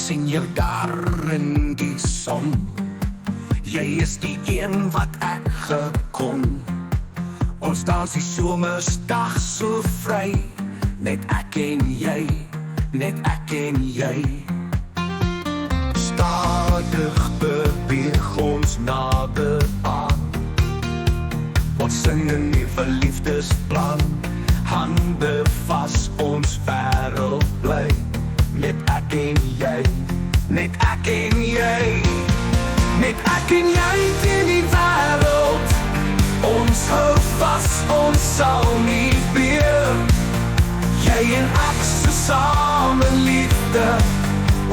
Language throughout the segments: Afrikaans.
sien jou daar in die son. Jy is die een wat ek gekon. Ons dans die somersdag so vry. Net ek en jy, net ek en jy. Stadig beweeg ons nader aan. Ons sing 'n nuwe liefdesplan. Hande vas, ons wêreld bly. Net ek en jy, net ek en jy. Net ek en jy teen die wêreld. Ons hou vas, ons sal nie weer. Jy en ek so same liefde.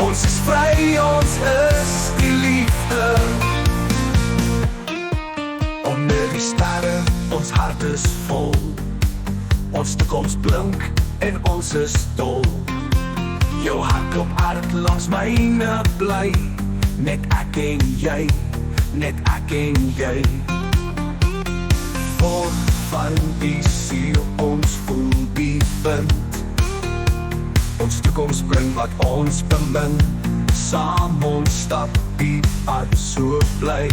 Ons is vry, ons is die liefde. Onder die sterre, ons hart is vol. Ons toekoms blink en ons is dol. Jou hart klop hard langs myne bly. Net ek en jy, net ek en jy. Voort van die siel, ons voel die wind. Ons toekoms bring wat ons bemin. Saam ons stap die pad so bly.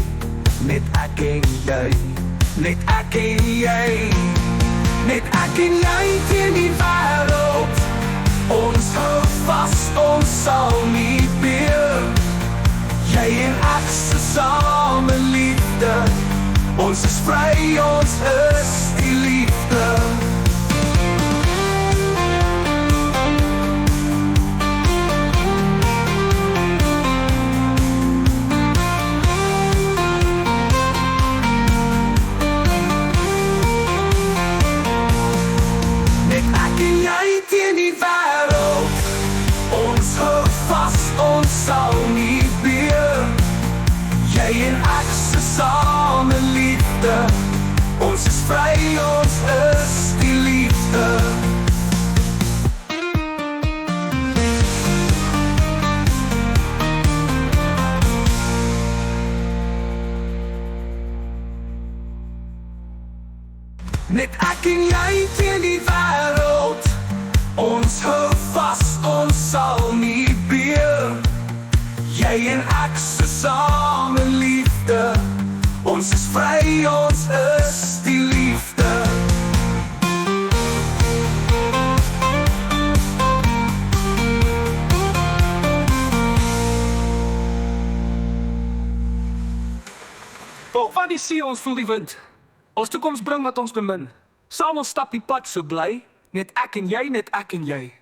Net ek en jy, net ek en jy. Net ek en jy teen die wêreld. Ons hou vas, ons sal nie meer. Jy en ek so same liefde. Ons is vry, ons is die liefde. Net ek en jy teen die wêreld. Ons hou vas, ons sal nie weer. Jy en ek so same liefde. Ons is vry, ons is die liefde. Net ek en jy teen die wêreld. Ons hou vas, ons sal nie weer. Jy en ek so same liefde. Ons is vry, ons is die liefde. Van die see ons voel die wind. Ons toekoms bring wat ons bemin. Saam ons stap die pad so bly. Net ek en jy, net ek en jy.